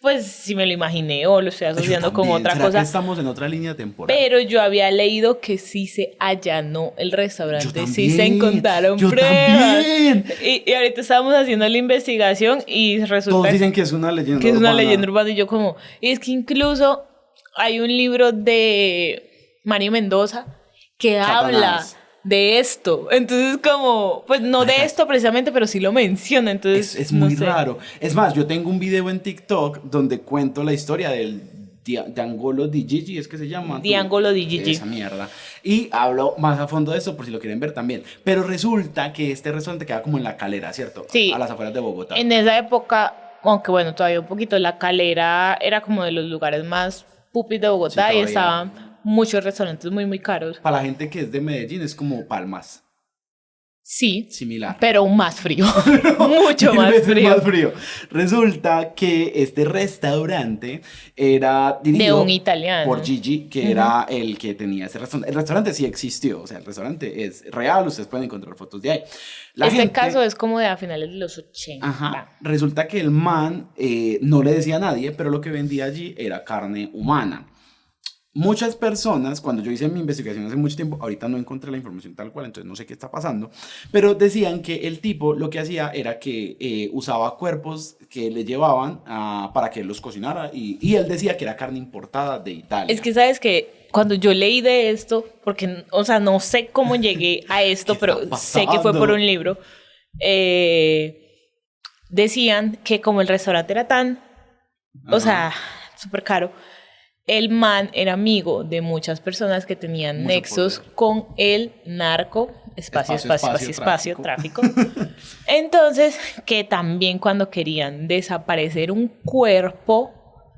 pues si me lo imaginé o lo estoy asociando con otra ¿Será cosa. que estamos en otra línea temporal? Pero yo había leído que sí se allanó el restaurante, Yo sí se también, encontraron yo pruebas. también. Y ahorita estábamos haciendo la investigación y resulta Todos dicen que es una leyenda que es urbana. una leyenda urbana y yo como, y es que incluso hay un libro de Mario Mendoza que Satanás. habla de esto. Entonces como, pues no de esto precisamente, pero sí lo menciona. Entonces Es no muy sé. raro. Es más, yo tengo un video en TikTok donde cuento la historia del Diangolo di Gigi, es que se llama. Diangolo di Gigi. Esa mierda. Y hablo más a fondo de eso por si lo quieren ver también. Pero resulta que este restaurante queda como en La Calera, ¿cierto? Sí. A las afueras de Bogotá. En esa época, aunque bueno, todavía un poquito, La Calera era como de los lugares más pupis de Bogotá Sí, y todavía. estaban muchos restaurantes muy, muy caros. Para la gente que es de Medellín es como Palmas. Sí, Similar. pero más frío. Mucho Mil más veces frío. más frío. Resulta que este restaurante era dirigido De un italiano. por Gigi, que era el que tenía ese restaurante. El restaurante sí existió, o sea, el restaurante es real, ustedes pueden encontrar fotos de ahí. La Este gente- caso es como de a finales de los 80. Ajá. Resulta que el man no le decía a nadie, pero lo que vendía allí era carne humana. Muchas personas, cuando yo hice mi investigación hace mucho tiempo, ahorita no encontré la información tal cual, entonces no sé qué está pasando, pero decían que el tipo lo que hacía era que usaba cuerpos que le llevaban para que él los cocinara y él decía que era carne importada de Italia. Es que sabes que cuando yo leí de esto, porque, o sea, no sé cómo llegué a esto, ¿Qué pero está sé que fue por pasando? un libro, decían que como el restaurante era tan, o sea, súper caro, el man era amigo de muchas personas que tenían Mucho nexos poder. con el narco, espacio, Espacio, tráfico. Entonces, que también cuando querían desaparecer un cuerpo,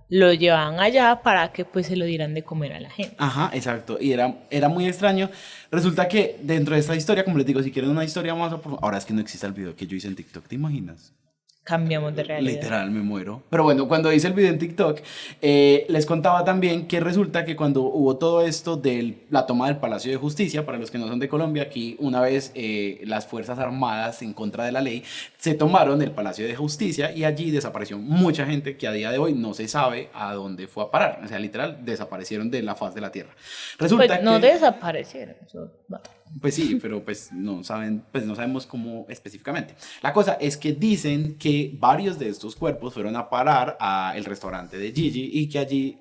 lo llevaban allá para que pues se lo dieran de comer a la gente. Ajá, exacto. Y era muy extraño. Resulta que dentro de esta historia, como les digo, si quieren una historia más... Ahora es que no existe el video que yo hice en TikTok, ¿te imaginas? cambiamos de realidad. Literal, me muero. Pero bueno, cuando hice el video en TikTok, les contaba también que resulta que cuando hubo todo esto de la toma del Palacio de Justicia, para los que no son de Colombia, aquí una vez las Fuerzas Armadas en contra de la ley se tomaron el Palacio de Justicia y allí desapareció mucha gente que a día de hoy no se sabe a dónde fue a parar. O sea, literal, desaparecieron de la faz de la tierra. Resulta Pues no que... desaparecieron. Pues sí, pero pues no saben, pues no sabemos cómo específicamente. La cosa es que dicen que varios de estos cuerpos fueron a parar al restaurante de Gigi y que allí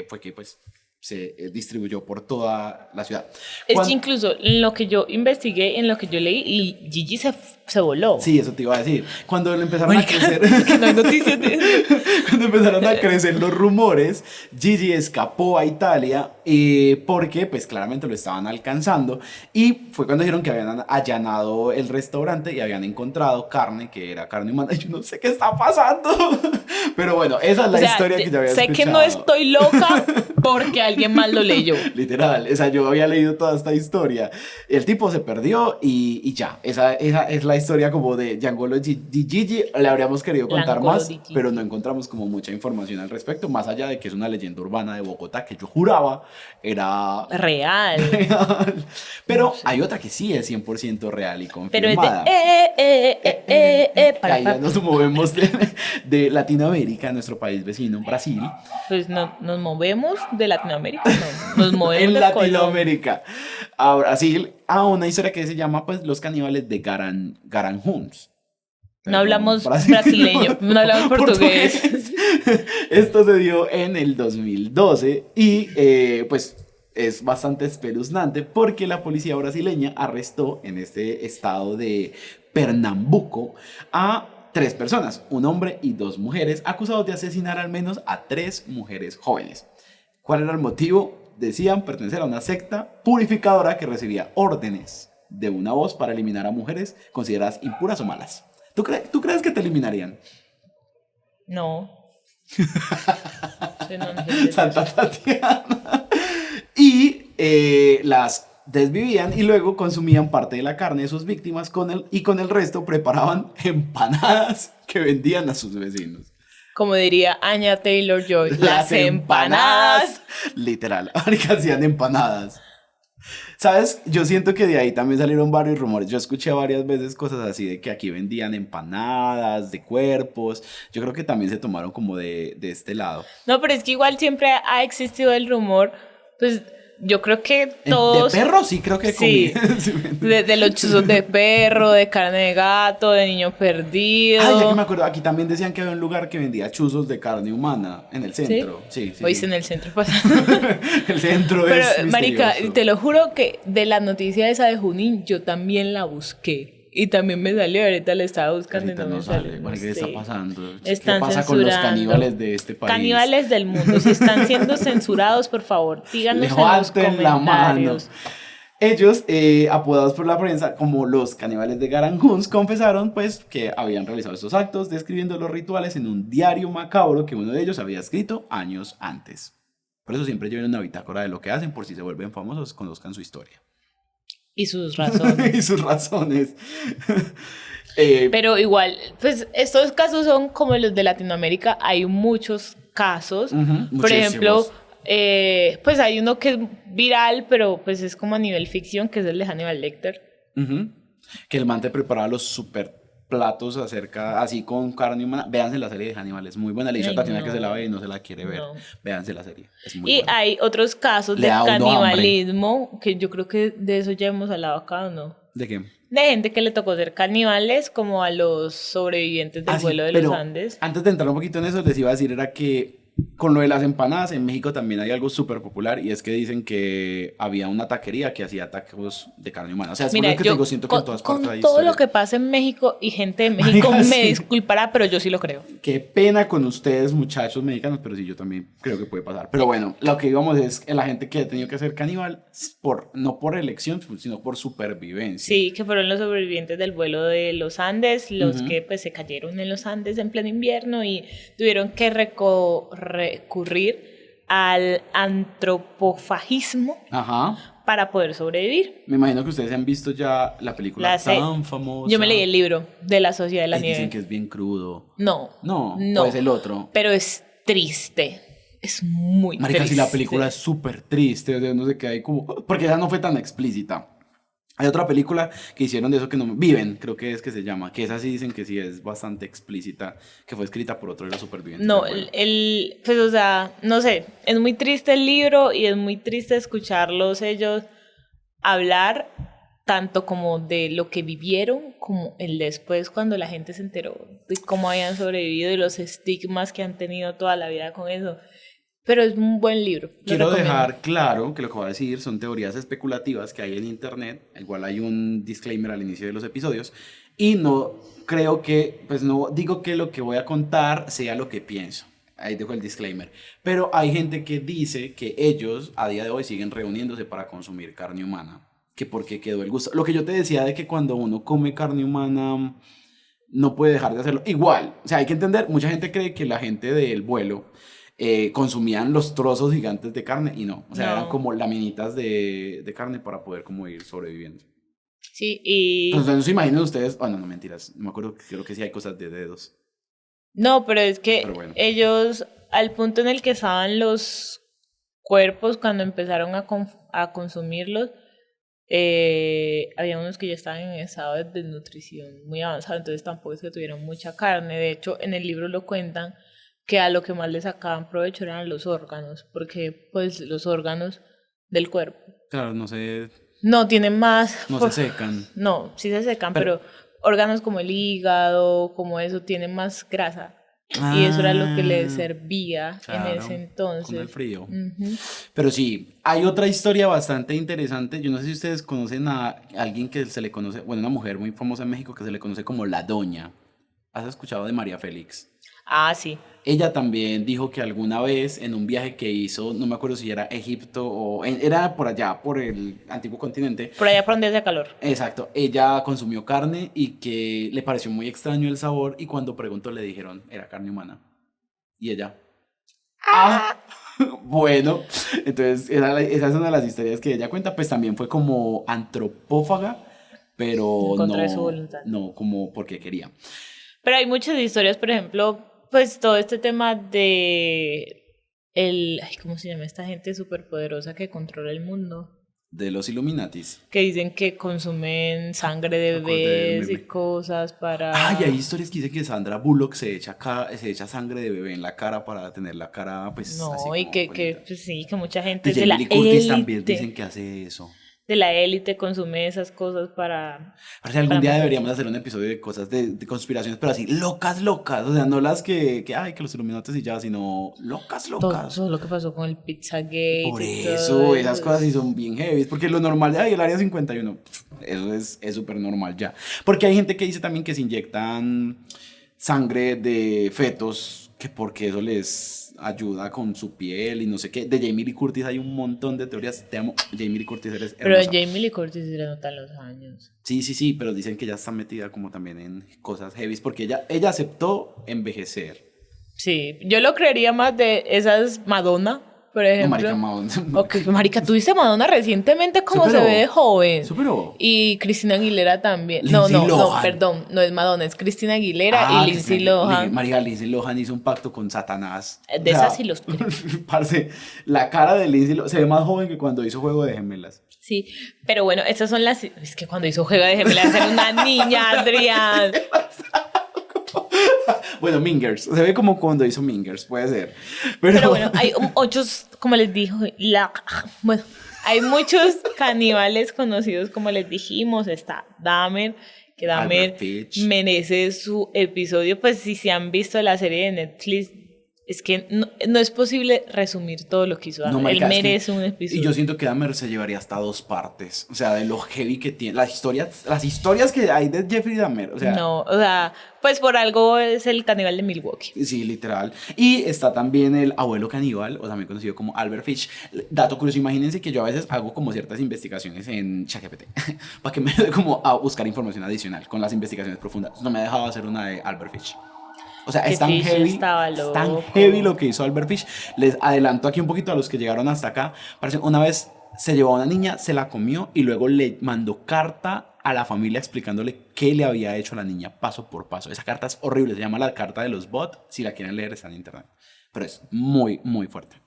fue que pues se distribuyó por toda la ciudad. Es que incluso en lo que yo investigué, en lo que yo leí, y Gigi se voló. Sí, eso te iba a decir. Cuando le empezaron a crecer... Que no hay noticias de eso. Cuando empezaron a crecer los rumores, Gigi escapó a Italia porque pues claramente lo estaban alcanzando y fue cuando dijeron que habían allanado el restaurante y habían encontrado carne que era carne humana. Yo no sé qué está pasando, pero bueno, esa es la historia que yo había escuchado. Sé que no estoy loca porque alguien más lo leyó. Literal, o sea, yo había leído toda esta historia. El tipo se perdió y ya, esa es la historia como de Giancarlo di Gigi. Le habríamos querido contar más, pero no encontramos como mucha información al respecto, más allá de que es una leyenda urbana de Bogotá que yo juraba era real. Pero no sé. hay otra que sí es 100% real y confirmada. Pero es de ahí ya nos movemos de Latinoamérica, nuestro país vecino, Brasil. Pues no, nos movemos de Latinoamérica, no, nos movemos en de Latinoamérica a Brasil, a una historia que se llama pues los caníbales de Garanhuns. No hablamos brasileño, no hablamos portugués. Esto se dio en el 2012 y pues es bastante espeluznante porque la policía brasileña arrestó en este estado de Pernambuco a 3 personas, un hombre y 2 mujeres, acusados de asesinar al menos a 3 mujeres jóvenes. ¿Cuál era el motivo? Decían pertenecer a una secta purificadora que recibía órdenes de una voz para eliminar a mujeres consideradas impuras o malas. ¿Tú crees que te eliminarían? No. Santa Tatiana. Y las desvivían y luego consumían parte de la carne de sus víctimas y con el resto preparaban empanadas que vendían a sus vecinos. Como diría Anya Taylor-Joy, las empanadas. Literal, ahorita hacían empanadas. ¿Sabes? Yo siento que de ahí también salieron varios rumores. Yo escuché varias veces cosas así de que aquí vendían empanadas de cuerpos. Yo creo que también se tomaron como de este lado. No, pero es que igual siempre ha existido el rumor, pues yo creo que todos... ¿De perro? Sí, creo que sí, de los chuzos de perro, de carne de gato, de niño perdido. Ay, ya que me acuerdo, aquí también decían que había un lugar que vendía chuzos de carne humana en el centro. Sí, sí. Hoy sí. En el centro pasa. El centro pero, es marica, misterioso. te lo juro que de la noticia esa de Junín, yo también la busqué. Y también me salió, ahorita le estaba buscando ahorita y no me sale. sale. ¿Qué está pasando? Están ¿Qué pasa censurando. con los caníbales de este país? Caníbales del mundo, si están siendo censurados, por favor, díganos en los comentarios. La mano. Ellos, apodados por la prensa como los caníbales de Garanhuns, confesaron pues que habían realizado estos actos describiendo los rituales en un diario macabro que uno de ellos había escrito años antes. Por eso siempre llevan una bitácora de lo que hacen por si se vuelven famosos, conozcan su historia. Y sus razones. Y sus razones. Pero igual, pues estos casos son como los de Latinoamérica. Hay muchos casos. Por ejemplo, pues hay uno que es viral, pero pues es como a nivel ficción, que es el de Hannibal Lecter. Que el man te preparaba los super platos así con carne humana. Véanse la serie de Hannibal, es muy buena. Le dice a Tatiana que se la ve y no se la quiere ver. Véanse la serie, es muy buena. Y hay otros casos de canibalismo, que yo creo que de eso ya hemos hablado acá, ¿o no? ¿De qué? De gente que le tocó ser caníbales, como a los sobrevivientes del vuelo de los Andes. Antes de entrar un poquito en eso, les iba a decir, era que con lo de las empanadas, en México también hay algo súper popular y es que dicen que había una taquería que hacía tacos de carne humana. O sea, es por lo que yo siento que en todas partes hay todo historias. lo que pasa en México y gente de México me disculpará, pero yo sí lo creo. Qué pena con ustedes, muchachos mexicanos, pero sí, yo también creo que puede pasar. Pero bueno, lo que íbamos es que la gente que ha tenido que ser caníbal, no por elección, sino por supervivencia. Sí, que fueron los sobrevivientes del vuelo de los Andes, los que pues se cayeron en los Andes en pleno invierno y tuvieron que recurrir al antropofagismo para poder sobrevivir. Me imagino que ustedes han visto ya la película tan famosa. Yo me leí el libro de La Sociedad de la Nieve. Dicen que es bien crudo. No. O es el otro. Pero es triste. Es muy Marica, triste. si la película es súper triste, o sea, no sé qué hay como... Porque esa no fue tan explícita. Hay otra película que hicieron de eso que no... Viven, creo que es que se llama. Que esa sí dicen que sí es bastante explícita. Que fue escrita por otro de los supervivientes. No, pues o sea, no sé. Es muy triste el libro y es muy triste escucharlos ellos hablar tanto como de lo que vivieron, como el después cuando la gente se enteró de cómo habían sobrevivido y los estigmas que han tenido toda la vida con eso. Pero es un buen libro. Quiero dejar claro que lo que voy a decir son teorías especulativas que hay en internet. Igual hay un disclaimer al inicio de los episodios. Y no creo que, pues no digo que lo que voy a contar sea lo que pienso. Ahí dejo el disclaimer. Pero hay gente que dice que ellos a día de hoy siguen reuniéndose para consumir carne humana. Que porque quedó el gusto. Lo que yo te decía de que cuando uno come carne humana no puede dejar de hacerlo. Igual, o sea, hay que entender, mucha gente cree que la gente del vuelo consumían los trozos gigantes de carne y no. O sea, eran como laminitas de carne para poder como ir sobreviviendo. Sí, y... Entonces, no se imaginen ustedes... Bueno, no, mentiras. No me acuerdo, creo que sí hay cosas de dedos. No, pero es que bueno. Ellos, al punto en el que estaban los cuerpos cuando empezaron a consumirlos, había unos que ya estaban en estado de desnutrición muy avanzado, entonces tampoco es que tuvieron mucha carne. De hecho, en el libro lo cuentan que a lo que más les sacaban provecho eran los órganos, porque pues los órganos del cuerpo. Claro, no sé... No, tienen más... No se secan. No, sí se secan, pero órganos como el hígado, como eso, tienen más grasa. Y eso era lo que les servía en ese entonces. Con el frío. Pero sí, hay otra historia bastante interesante. Yo no sé si ustedes conocen a alguien que se le conoce, bueno, una mujer muy famosa en México que se le conoce como La Doña. ¿Has escuchado de María Félix? Ah, sí. Ella también dijo que alguna vez en un viaje que hizo, no me acuerdo si era Egipto o era por allá, por el antiguo continente. Por allá por donde hace calor. Exacto, ella consumió carne y que le pareció muy extraño el sabor y cuando preguntó le dijeron, era carne humana. Y ella, bueno, entonces esa es una de las historias que ella cuenta, pues también fue como antropófaga, pero contra de su voluntad. No como porque quería. Pero hay muchas historias, por ejemplo, pues todo este tema de ¿cómo se llama esta gente superpoderosa que controla el mundo? De los Illuminatis. Que dicen que consumen sangre de bebés y cosas para... Y hay historias que dicen que Sandra Bullock se echa sangre de bebé en la cara para tener la cara, pues, no, así y que pues, sí, que mucha gente de la élite también dicen que hace eso. De la élite consume esas cosas para... Parece algún día deberíamos hacer un episodio de cosas de conspiraciones, pero así, locas, o sea, no las que los Illuminatis y ya, sino locas. Todo lo que pasó con el Pizzagate. Por eso, esas cosas sí son bien heavy, porque lo normal de el Área 51, eso es súper normal ya. Porque hay gente que dice también que se inyectan sangre de fetos, que porque eso les ayuda con su piel y no sé qué. De Jamie Lee Curtis hay un montón de teorías. Te amo, Jamie Lee Curtis, eres hermosa. Pero Jamie Lee Curtis se le notan los años. Sí, pero dicen que ya está metida como también en cosas heavy, porque ella aceptó envejecer. Sí, yo lo creería más de esas Madonna, por ejemplo. No, marica, Madonna. Okay, marica, tú viste Madonna recientemente cómo se ve de joven. Superó. Y Cristina Aguilera también. Lindsay No, Lohan. Perdón, no es Madonna, es Cristina Aguilera y Lindsay Lohan. Marica, Lindsay Lohan hizo un pacto con Satanás. De esas sí los creo. Parce, la cara de Lindsay Lohan se ve más joven que cuando hizo Juego de Gemelas. Sí, pero bueno, esas son las... Es que cuando hizo Juego de Gemelas era una niña, Adrián. Bueno, Mingers, se ve como cuando hizo Mingers, puede ser. Pero bueno, hay muchos, como les dijo, bueno, hay muchos caníbales conocidos, como les dijimos, está Dahmer, que Dahmer merece su episodio, pues si se han visto la serie de Netflix, es que no es posible resumir todo lo que hizo Dahmer. Él merece un episodio. Y yo siento que Dahmer se llevaría hasta 2 partes. O sea, de lo heavy que tiene. Las historias que hay de Jeffrey Dahmer. O sea, no, o sea, pues por algo es el caníbal de Milwaukee. Sí, literal. Y está también el abuelo caníbal, o también conocido como Albert Fish. Dato curioso, imagínense que yo a veces hago como ciertas investigaciones en ChatGPT para que me dé como a buscar información adicional con las investigaciones profundas. No me ha dejado hacer una de Albert Fish. O sea, es tan heavy lo que hizo Albert Fish. Les adelanto aquí un poquito a los que llegaron hasta acá. Parece, una vez se llevó a una niña, se la comió y luego le mandó carta a la familia explicándole qué le había hecho a la niña paso por paso. Esa carta es horrible, se llama la carta de los bots. Si la quieren leer está en internet. Pero es muy, muy fuerte.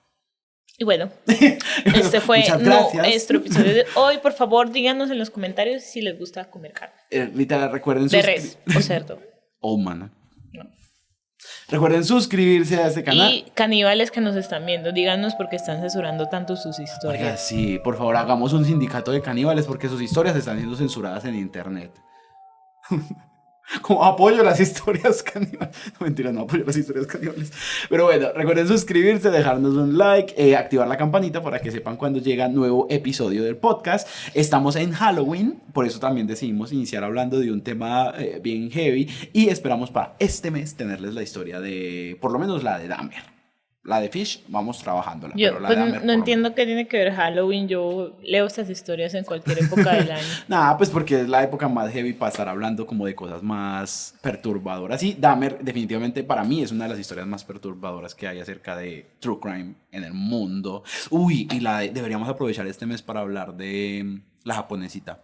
Y bueno, este fue Muchas gracias. nuestro episodio de hoy. Por favor, díganos en los comentarios si les gusta comer carne. Literal, recuerden De res o cerdo. Oh, man. No. Recuerden suscribirse a este canal. Y caníbales que nos están viendo, díganos por qué están censurando tanto sus historias. Oiga, sí, por favor, hagamos un sindicato de caníbales porque sus historias están siendo censuradas en internet. Como apoyo las historias caníbales. No, mentira, no apoyo las historias caníbales. Pero bueno, recuerden suscribirse, dejarnos un like, activar la campanita para que sepan cuando llega nuevo episodio del podcast. Estamos en Halloween, por eso también decidimos iniciar hablando de un tema bien heavy. Y esperamos para este mes tenerles la historia de, por lo menos la de Dahmer. La de Fish, vamos trabajándola. Yo pero la pues, de Dahmer, no entiendo qué tiene que ver Halloween. Yo leo estas historias en cualquier época del año. Nada, pues porque es la época más heavy para estar hablando como de cosas más perturbadoras. Y Dahmer definitivamente para mí es una de las historias más perturbadoras que hay acerca de true crime en el mundo. Uy, y deberíamos aprovechar este mes para hablar de la japonesita.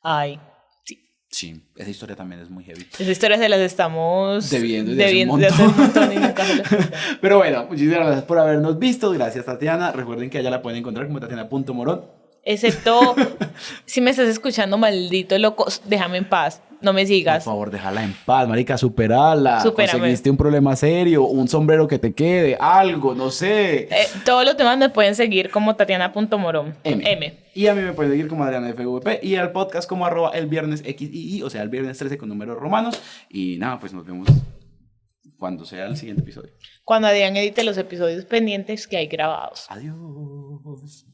Ay, sí. Sí, esa historia también es muy heavy. Esas historias se las estamos Debiendo de hace un montón y nunca se las contamos. Pero bueno, muchísimas gracias por habernos visto. Gracias, Tatiana. Recuerden que allá la pueden encontrar como Tatiana.morón. Excepto, si me estás escuchando, maldito loco, déjame en paz, no me Por sigas. favor, déjala en paz, marica, superala. Supérame. Conseguiste un problema serio, un sombrero que te quede, algo, no sé. Todos los demás me pueden seguir como Tatiana.morón. M. Y a mí me pueden seguir como Adriana FVP y al podcast como @elviernesxii, o sea, el viernes 13 con números romanos. Y nada, pues nos vemos cuando sea el siguiente episodio. Cuando Adrián edite los episodios pendientes que hay grabados. Adiós.